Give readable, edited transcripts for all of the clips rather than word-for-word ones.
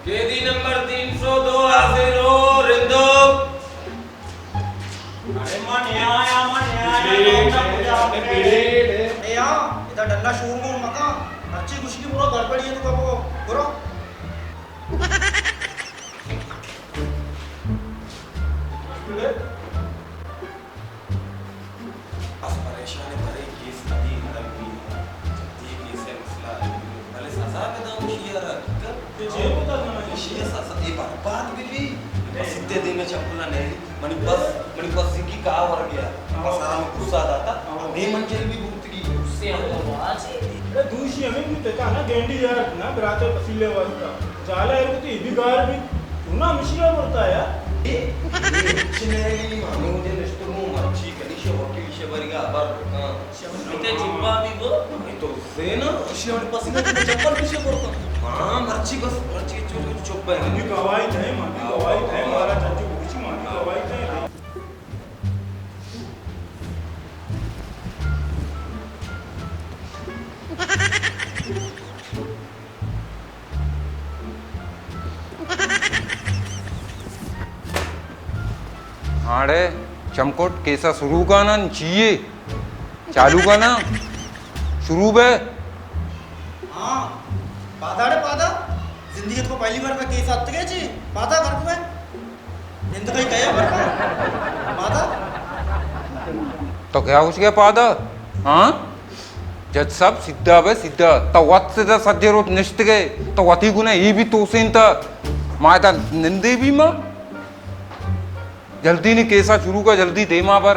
केदी number 302 हाजिरो रिंदो। अरे मन आया ए यार इधर डल्ला शोर में मका अच्छी खुशी की पूरा गड़बड़ी है तो वो करो बस परेशान है भरे केस नदी खत्म हुई है। ये केस है मसला है। पहले सजा पे दाम शियर ते जे बता ना शियर सजा ये बात भी सिद्धे दिन में चपला नहीं मनी बस की का वर गया बस आराम गुस्सा आता नहीं मंजिल भी भुगतगी उससे हम तो वाची अरे दूसरी हमें भी तेता ना गेंडी यार ना बराते पसीले वास्ता जाला है तो इबी गार भी तू ना मिशिया बोलता है यार चिनेली मानूदे नष्टमो मच्छी कनिशे वकीलशे बरिगा अबर इते जिब्बा भी वो तो सेना शिवड पसीना चप्पल पीछे पड़ता हां मच्छी बस मच्छी चुप है मानी गवाही है मारा चाचू पूछी मानी गवाही है हाड़े चमकोट कैसा शुरू का ना चाहिए चालू का ना शुरू बे हाँ पादा रे पादा जिंदगी को पहली बार का केस आते गए जी पादा कर में जिंदगी कहीं गया पर पादा तो क्या कुछ क्या पादा हाँ जज साहब सिद्धा बे सिद्धा तो वत से तो सज्जे रोट निश्चित गए तो वती गुना ये भी तो सेन था माता निंदे भी माँ जल्दी नहीं कैसा शुरू का जल्दी दे माँ पर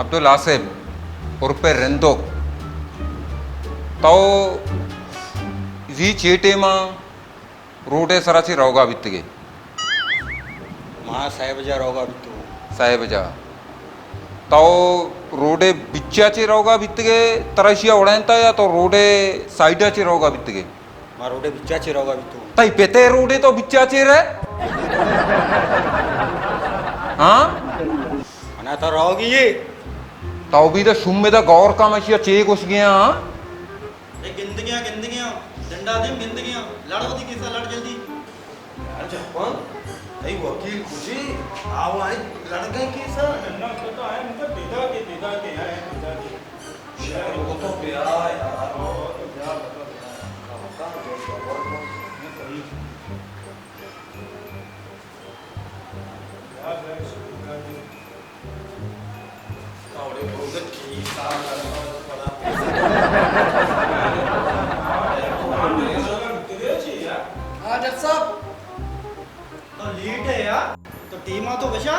अब्दुल आसिफ उर्फे रेंदो तो जी चेटे माँ रोटे सराची रोगा बित्तगे माँ साहेब जा रोगा भी तो साहेब जा तो रोडे बिच्चाचे रोगा बित्तगे तरशिया उड़ानता या तो रोडे साइडाचे रोगा बित्तगे माँ रोडे बिच्चा रोगा भी तो तई पेते रोडे तो बिच्चाचे रे हाँ अना तो रहोगी ये तो भी तो शुम में तो गौर का मशिया चे कुछ गया हाँ ये गिंदगियाँ डंडा दे गिंदगियाँ लड़ो दी कैसा लड़ जल्दी यार जपन नहीं वकील खुशी आओ आई लड़ गए केसा ना तो है उनका देदा के है देदा के यार वो तो प्यार यार तो क्या बता सही यार है और वो की साल हाँ जज साहब तो लीड है यार तो टीमा तो बचा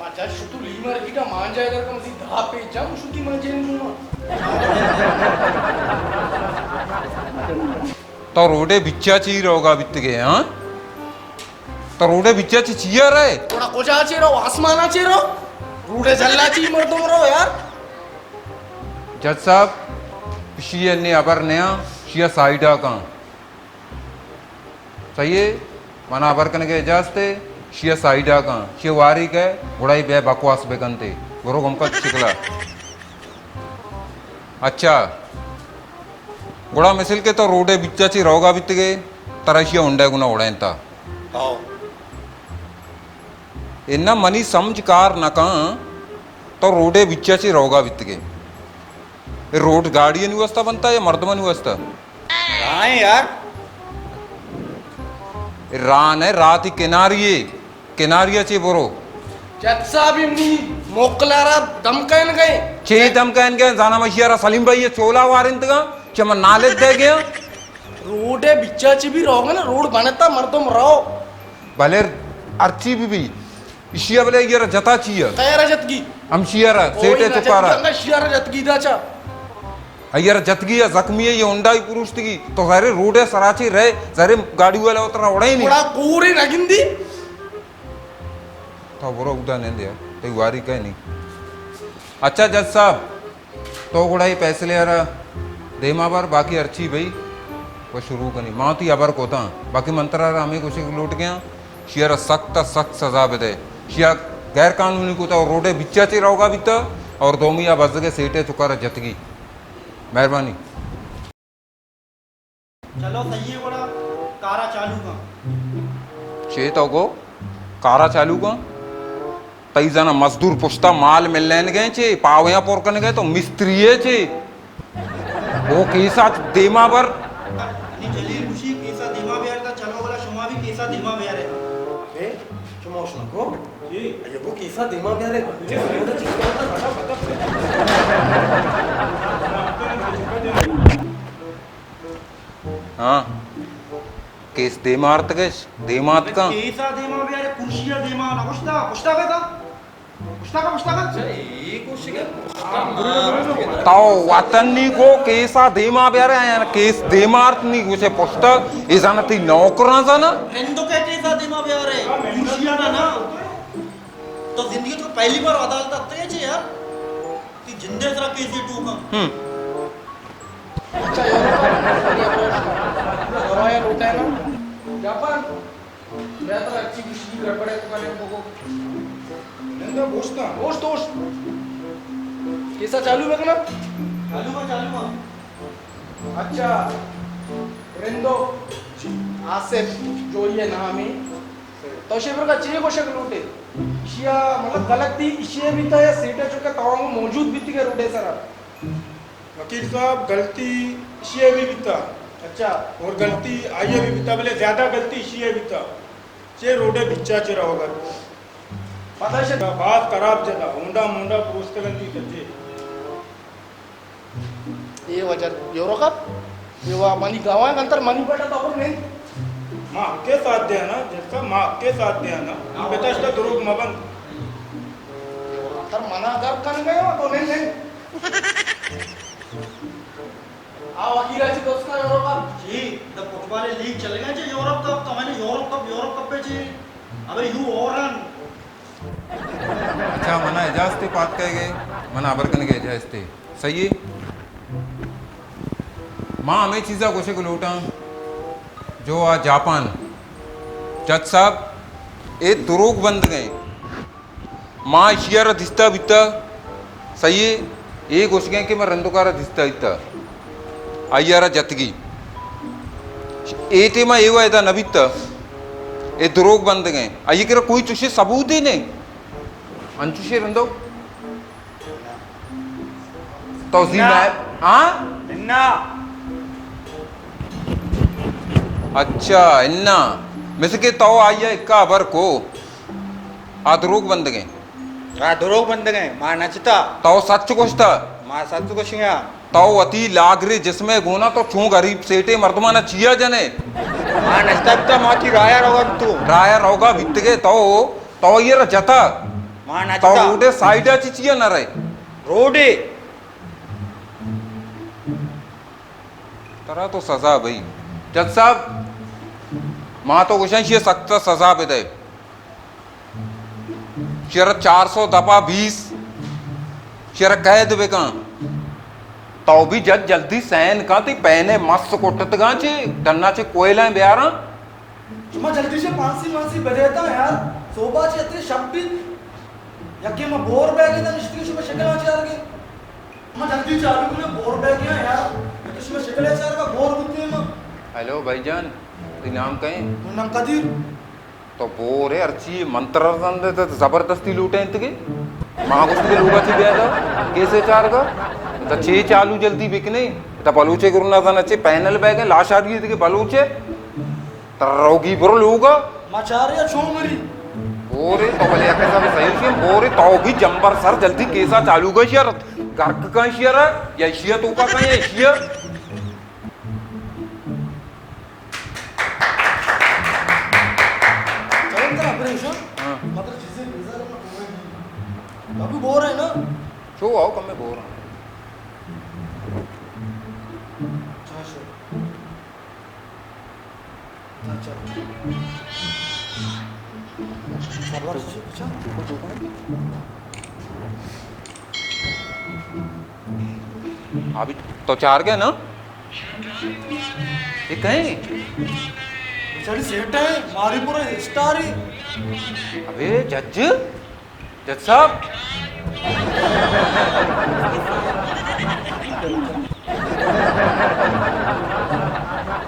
माझ्या तू ली मार्गी का मान जाएगा का मधी 10 पेज जाऊं शुकी मान जाएंगे तो रोडे बिच्चाची रोगा बित्तगे हाँ तो रोडे बिच्चाची चिया रहे थोड़ा कोजाचे रहो आसमानाचे रहो रूडे जल्लाची मर्दों रहो यार जज साहब शिया ने अबर नया शिया साइडा का सही है मना अबर कने के इजाजते शिया साइडा का शिया वारी के घोड़ाई बे बकवास बेकनते गुरु गमका चिकला अच्छा घोड़ा मिसल के तो रोडे बिच्चाची रोगा बित्त गए तरशिया उंडे गुना उड़ानता आओ इन्ना मनी समझकार न कहा तो रोडे बिच्चाची रोगा बित्त गए रोड गाड़ियन व्यवस्था बनता है मर्दमन व्यवस्था कहाँ है यार रान है रात ही किनारिया चे बोरो जज साहब इमनी मोकलारा दमकन गए चे दम कहन गए जाना मशियारा सलीम भाई ये चोला वारिंत का चम नाले दे गया रोडे बिच्चाची भी रहोगे ना रोड बनता मर्दों रहो भले अर्ची भी इशिया भले ये जता चाहिए तयार जतगी हम शियारा सेटे चुकारा अंगा शियारा जतगी दाचा अयर जतगी या जख्मी है ये उंडाई पुरुष की तो सारे रोडे सराची रहे सारे गाड़ी वाला उतना उड़ा ही नहीं थोड़ा कोरे नगिंदी तो बोरो उदा नहीं दिया तो वारी कह नहीं अच्छा जज साहब तो गुड़ाई पैसे ले रहा दे माँ बार बाकी अर्ची भाई वो शुरू करनी माँ थी अबर को था बाकी मंत्रा हमें कुछ लूट गया शियर सख्त सख्त सजा दे शिया गैर कानूनी को तो रोडे बिच्चा चे रहोगा भी तो और दोमिया बज के सेटे चुका जतगी मेहरबानी चलो सही है बड़ा कारा चालू का चे तो गो कारा चालू का तई जना मजदूर पुछता माल मिल लेन गए चे पावया पोरकन गए तो मिस्त्री चे वो केसा देमा बर आणि जलील खुशी केसा दिमा बेर का चलो बड़ा शुमा भी केसा दिमा बेर है अबे cuma usah kok जी ayo gua kisah tema biar ya udah हाँ केस देमार्त के देमात का केसा दिमा बेर कुर्सिया दिमा ना पुछता पुछता का ये कुछ क्या ताओ वतनी को केसा देमा बेरे आया केस देमार्त नहीं कुछ पुछता इजाना ती नौकरा जाना हिंदू के केसा दिमा बेर है कुर्सिया ना तो जिंदगी तो पहली बार अदालत आते हैं यार कि जिंदे तरह केस ये टू का अच्छा रॉयल होता है ना जापान मैं तो अच्छी कुछ गड़बड़ है तुम्हारे को नंदा बोसता दोस्त कैसा चालू है ना चालू का अच्छा रेंदो आसिफ जो ये नाम है तो शेबर का चेक को शक लूटे इशिया मतलब गलती इशिया भी था या सीटे चुके तवांग मौजूद भी थी के रूटे सर वकील साहब गलती इसी भी बीता अच्छा और गलती आइए भी बीता बोले ज्यादा गलती इसी बीता चे रोडे बिच्चा चे रहोगा पता है बात खराब जगह होंडा मुंडा पुस्तकंती सच्चे ये वजह योरो का ये वो मनी गावा नंतर मनी बेटा तो आपण नाही माँ के साथ दे ना जैसा माँ के साथ दे ना बेटा इसका दुरुग मबन तर मना अगर कन गए हो तो नहीं आ वकीलाची दोस्त का योरो का जी द फुटबॉल लीग चल गए चे यूरोप कप तो मैंने यूरोप कप पे चे अबे यू ओरन अच्छा मना एजाज ते बात कह गए मना अबरकन के एजाज ते सही है माँ हमें चीज़ा कुछ को लूटा जो आ जापान जज साहब ए दुरोग बंद गए माँ इशियारा दिस्ता बिता सही है ये घुस गए कि मैं रंदुकारा दिस्ता इता आयारा जतगी ए ते मैं एवा ऐदा नबिता ए दुरोग बंद गए आइए कि कोई तुझे सबूत ही नहीं अंचुशे रंदो तो हाँ ना अच्छा इन्ना मिसके तो आइया इक्का बर को आदरोग बंद गए दुरोग बंद गए मां नचता तो सच कुछ था मां सच को शिया तो अति लागरे जिसमें गोना तो छू गरीब सेठे मर्दमाना चिया जने मां नचता तो माथी राया रोगा तू राया रोगा भित्त गए तो ये जता मां तो नचता रोडे साइडा चिचिया न रहे रोडे तरह तो सजा भाई जज साहब मां तो कुछ ये सख्त सजा पे दे शेर 400 दफा 20 शेर कैद बेका तो भी जज जल्दी सैन का ती पहने मस्त कोटत गा चे डन्ना चे कोयला ब्यारा तुम्हें जल्दी से फांसी बजेता यार सोबा चे इतने शब्द यके में बोर बैग है निश्चित शुभ शक्ल आचार के मैं जल्दी चालू में बोर बैग है यार तो शुभ शक्ल आचार का बोर बुद्धि में हेलो भाईजान ती नाम कहें नाम कदीर तो बोरे अर्ची मंत्र दंदे तो जबरदस्ती लूटे इंतके मां कुछ के लोगा ची गया था कैसे चार का तो छे चालू जल्दी बिकने तो बलूचे गुरुना था नचे पैनल बैग है लाश आ रही थी के बलूचे तरोगी ब्रो लोगा माचारिया छो मरी बोरे तो भले कैसा भी सही से बोरे तो भी जंबर सर जल्दी कैसा चालू का शेयर गर्क का शेयर या शेयर तो का है शेयर मतलब चीजें बिजार में अभी बोर है ना शो आओ कम में बोर अभी तो चार गए ना ये कहीं बेचारी सेठ है मारी पूरा स्टार ही अबे जज जज साहब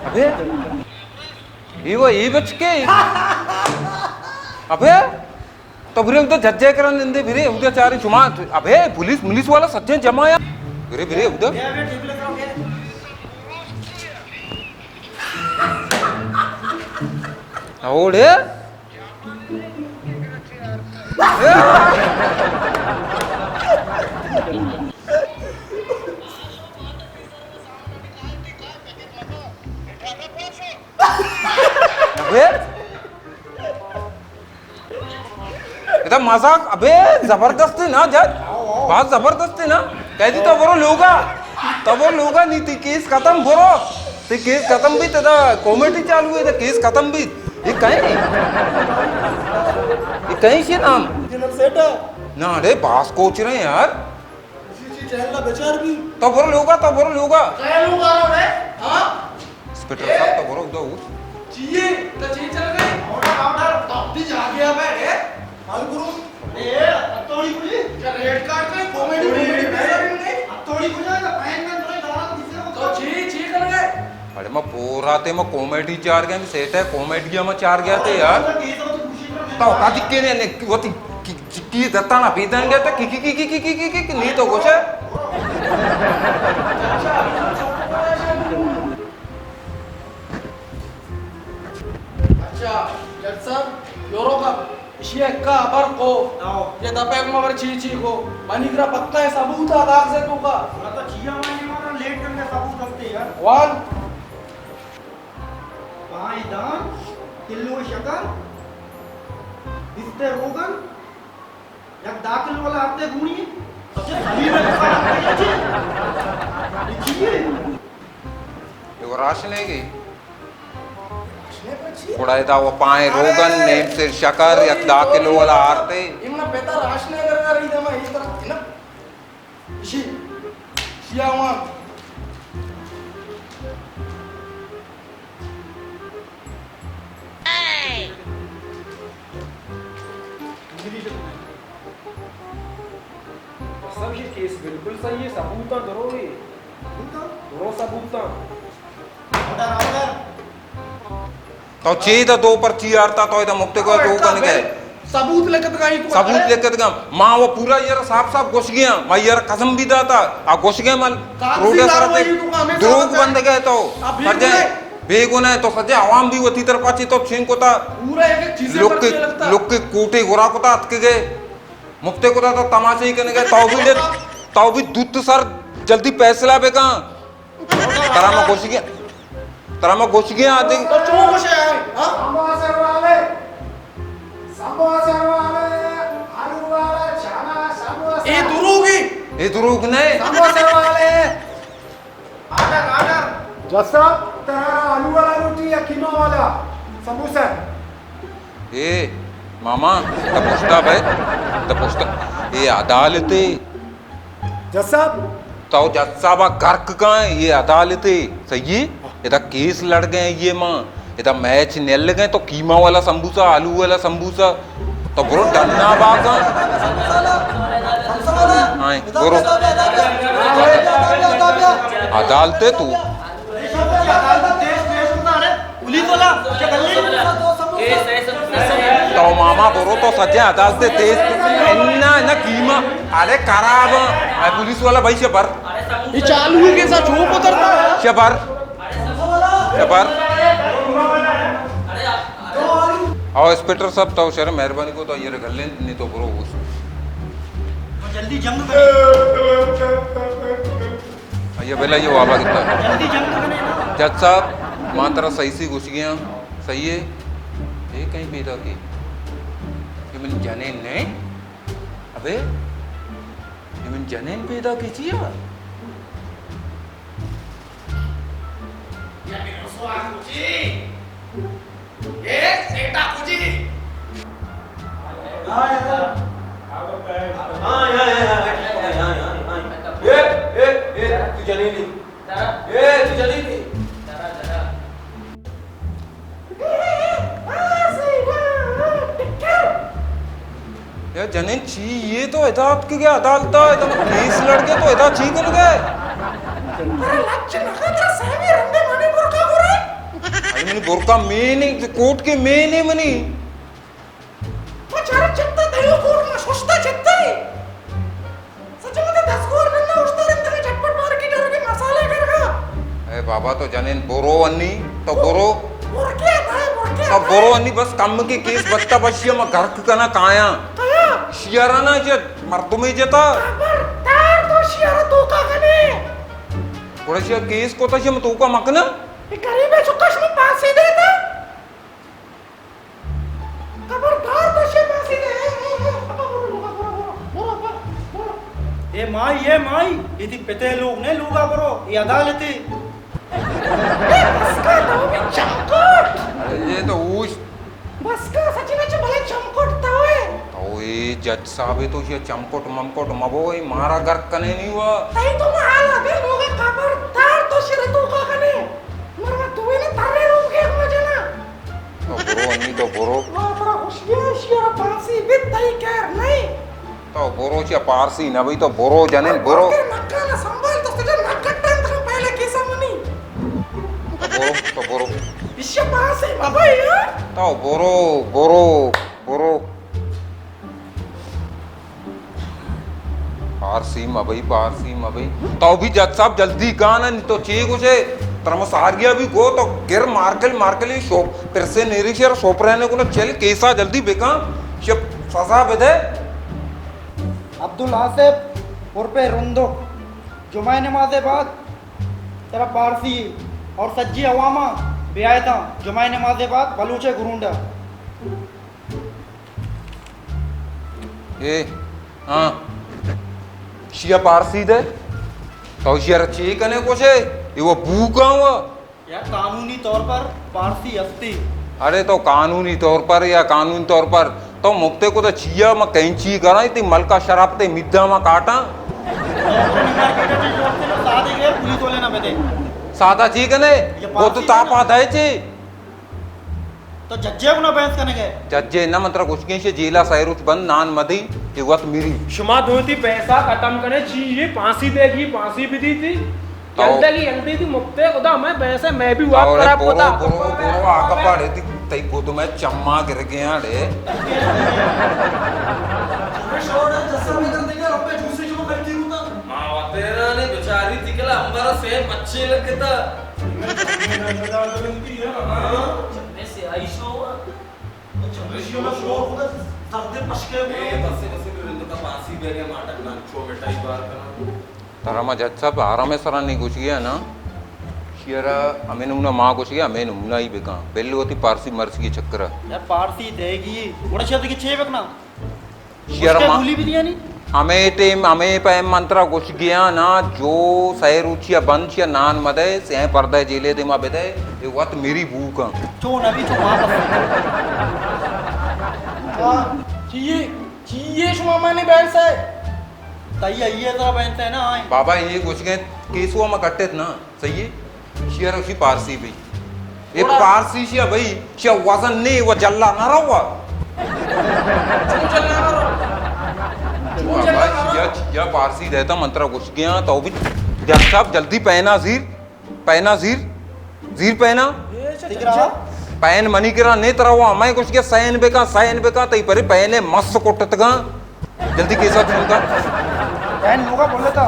अबे ये बच के अबे तो फिर उधर जज्जे करन दिंदे फिर उधर चारी चुमा अबे पुलिस वाला सच्चे जमा या फिर उधर ये अबे टेबल लगाओ के ओड़े अबे इधर मजाक अबे जबरदस्ती ना जज बहुत जबरदस्ती ना कह दी तो वो लोगा नहीं थी केस खत्म बोरो ते केस खत्म भी तेरा कॉमेडी चालू है केस खत्म भी ये कहीं से नाम दिनक सेटा ना अरे बास कोच रहे हैं यार इसी चैनल का बेचार भी तो बोरो लोगा क्या लोग आ रहे हैं हाँ इंस्पेक्टर साहब तो बोरो दो चाहिए तो चाहिए चल गए ऑर्डर तब भी जा गया मैं हाल गुरु ए हथौड़ी खुली क्या रेड कार्ड पे कॉमेडी नहीं हथौड़ी खुल जाएगा पैन में थोड़ी दारा किसी को तो ची कर गए अरे मैं पूरा ते मैं कॉमेडी चार गया सेट है कॉमेडी में चार गया थे यार तो का दिक्के ने वो की दत्ता ना पीतन गया था की नहीं तो कुछ है अच्छा जज साहब योरोका इशियक्का अबर को ये दपेक मगर ची को मनिग्रा पक्का है सबूत आगाग से तो का मैं तो जिया माने मारा लेट करके सबूत करते यार वन पायदान किलो शकर बिस्ते रोगन एक दाखिल वाला हफ्ते गुणी सबसे सही में लिखिए ये राशन है की उड़ाए था वो पाए रोगन नेम से शकर या दाखिलो वाला आरते इमना पेता राशने करना रही था मैं इस तरह ना इशी शियावा सब ये केस बिल्कुल सही है सबूत दरो सबूत ऑर्डर ऑर्डर तो चीज दो पर्ची आरता तो इधर मुक्ते को दो कन के सबूत लेकर गई तू सबूत लेकर गया माँ वो पूरा यार साफ घुस गया मैं यार कसम भी दाता आ घुस गया मल रोडे सरते द्रोग बंद गए तो सजे बेगुना तो सजे आवाम भी वती तरफ पाची तो छिन को था पूरा एक चीजें पर लगता लोग के कोटे गोरा को था अटके गए मुक्ते को था तो तमाशे ही करने गए तो भी दूत सर जल्दी फैसला बेका तरा में घुस गया आदि तो चो घुसे आए हां ये दुरुग ने जैसा तेरा आलू वाला रोटी या कीमा वाला समोसा ए मामा तपुष्टा ये अदालते जैसा तो जत्साबा गर्क का है ये अदालते सही है इधर केस लड़ गए ये माँ इधर मैच नेल गए तो कीमा वाला संबूसा आलू वाला संबूसा तो ब्रो डन्ना बागा हाँ ब्रो अदालते तू तो मामा बोरो तो सच्चे अदालते तेज इन्ना ना कीमा अरे खराब पुलिस वाला भाई शबर ये चालू है के साथ झोंक उतरता है शबर आओ इंस्पेक्टर साहब तो शर्म मेहरबानी को तो ये घर ले नहीं तो ब्रो जल्दी जंग करे ये बेला ये वाबा कितना जल्दी जंग करे ना जज साहब मां तरह सही से घुस गया सही है ये कहीं पैदा की ये मन जाने नहीं अबे ये मन जाने पैदा की चीज या जने ची ये तो अदालत के क्या अदालत है तो केस लड़के तो अदा ची कर गए अरे लक्ष्य नखा तेरा सहमी रंगे मनी बुरका हो रहा है अरे मैंने बुरका में नहीं कोर्ट के में नहीं मनी मचारा चिंता दयो कोर्ट में सोचता चिंता ही सच में तो 10 कोर में ना उठता रहता है झटपट मार के डर के मसाले करगा ए बाबा तो जने बोरो अन्नी तो बोरो और क्या था सब बोरो अन्नी बस कम के केस बत्ता बशिया में घर कना काया कया शियाराना जे मर्द में जेता खबरदार तो शियारा तो का कने थोड़ा सा केस को तो हम तो का मकना ये गरीब है चुकाश में फांसी देता खबरदार तो शे फांसी दे ये माई ये थी पिते लोग ने लूगा करो ये अदालत है बस का तो भी चमकोट ये तो उस बस का सच में भले चमकोट था है तो ये जज साहब है तो ये चमकोट ममकोट मबोई मारा घर कने नहीं हुआ तई तो माला दे लोग खबरदार तो शे तो का कने मरवा तू ने तारे रूम के मुझे ना तो बोरो अन्नी तो बोरो वाह बड़ा होशियार शियारा फांसी भी तई कर नहीं तो बोरो चे पारसी ना भाई तो बोरो जने बोरो नक्का ना संभाल तो तुझे नक्का टाइम तक पहले कैसा मनी तो बोरो इससे पास है बाबा यार तो बोरो बोरो बोरो पारसी मबई तो भी जज साहब जल्दी गाना नहीं तो ची कुछ है तरमसारिया भी गो तो गिर मार्केल ही शोप फिर से निरीक्षर शोप रहने को ना चल कैसा जल्दी बेका शब सजा बेदे अब्दुल आसिफ उर्फे रुंदो जुमा नमाज बाद तेरा पारसी और सज्जी अवामा बेआयता जुमा नमाज बाद बलूचे गुरुंडा ये हाँ शिया पारसी दे तो शिया रची कने कुछ है ये वो भूखा हुआ या कानूनी तौर पर पारसी हस्ती अरे तो कानूनी तौर पर या कानूनी तौर पर तो मुक्ते को तो छिया मैं कैंची करा इतनी मलका शराब ते मिद्दा में काटा पुलिस वाले ना बेटे सादा ठीक है ने वो तो ताप आता है ची तो जज्जे को ना बहस करने गए जज्जे ना मंत्र कुछ के से जेला सैरुच बंद नान मदी ये वक्त मेरी क्षमा धोती पैसा खत्म करने चाहिए फांसी देगी फांसी भी दी थी जल्दी थी मुक्ते खुदा मैं वैसे मैं भी वाक करा पोता बोरो आका पाड़े थी तई को तो मैं चम्मा गिर गया रे माँ तेरा ने बेचारी तिकला हमारा से बच्चे लगता से आईशो हुआ तारा जज साहब आराम सरा नहीं कुछ गया ना शियरा हमें ना माँ कुछ गया हमें ना ही बेका पहले होती पारसी मर्स की चक्कर यार पारसी देगी बड़ा शब्द की छे बकना शियरा माँ भूली भी दिया नहीं हमें पे मंत्रा कुछ गया ना जो सैरुचिया बंशिया नान मदे से पर्दे जेले दे मा बेदे ये वत मेरी भूख चो नबी चो मां चाहिए शुमा माने बैठ से तई आइए जरा बनते है ना आए बाबा ये कुछ के केसुआ में कट्टे ना सही है शियर उसी पारसी भी ये पारसी शिया भाई शिया वजन नहीं वो जल्ला ना रहा या पारसी रहता मंत्रा घुस गया तो भी जज साहब जल्दी पहना जीर पहना दिख रहा पैन मनी करा नहीं तरह वो हमारे कुछ के सैन बेका तई पर पहने मस्त कोटत गा जल्दी कैसा तुमका बहन लोगा बोले था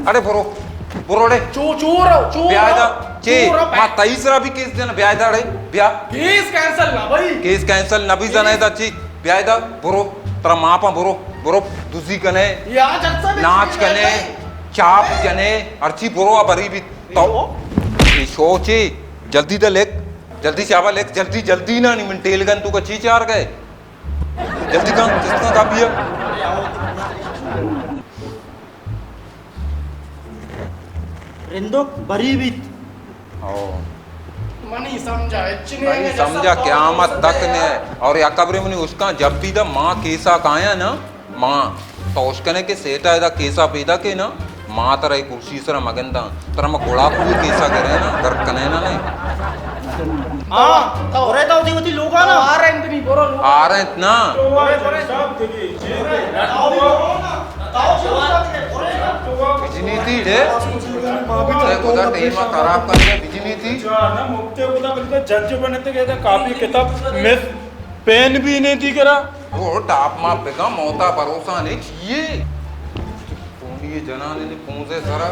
अरे बोरोड़े चोर ब्याह दा चे मा तीसरा भी केस देना ब्याह दा रे ब्याह केस कैंसिल ना भी जने दा ची ब्याह दा बोरो तरा मां पा बोरो दूसरी कने या जत्सा नाच कने चाप जने अर्ची बोरो बरी भी तो ये सोचे जल्दी दा लेक जल्दी चावा लेक जल्दी ना नहीं मिनटेल गन तू का ची चार गए जल्दी का किसका का पिया रिंदो बरी भी मनी समझा क़यामत तक ने और या कब्र में उसका जब भी दा माँ केसा काया ना माँ तो उसकने के सेटा है दा केसा पैदा के ना माँ तरह कुर्सी सरा मगन दा तरह मैं घोड़ा केसा करे ना कर कने ना नहीं हाँ और रहता होती होती लोग ना आ रहे हैं नहीं बोरो आ रहे हैं ना तो वो सब देखिए बिजनी थी रे उधर टीम खराब करके बिजनी थी ना मुक्ते को तो जज बनते कहते काफी किताब मिस पेन भी नहीं थी करा वो टाप माप बेगा मोता भरोसा नहीं चाहिए ये जनाने ने पहुंचे सारा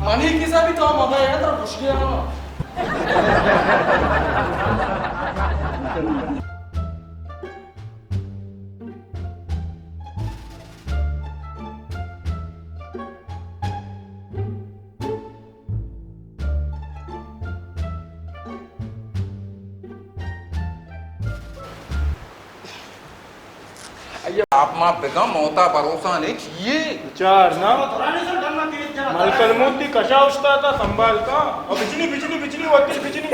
मनी किसा भी तो मजा है तो घुस गया ना टाप माप बेगा मोता भरोसा नहीं चाहिए चार ना मलकल मोती कशा उसता था संभाल का और बिजली बिजली बिजली होती बिजली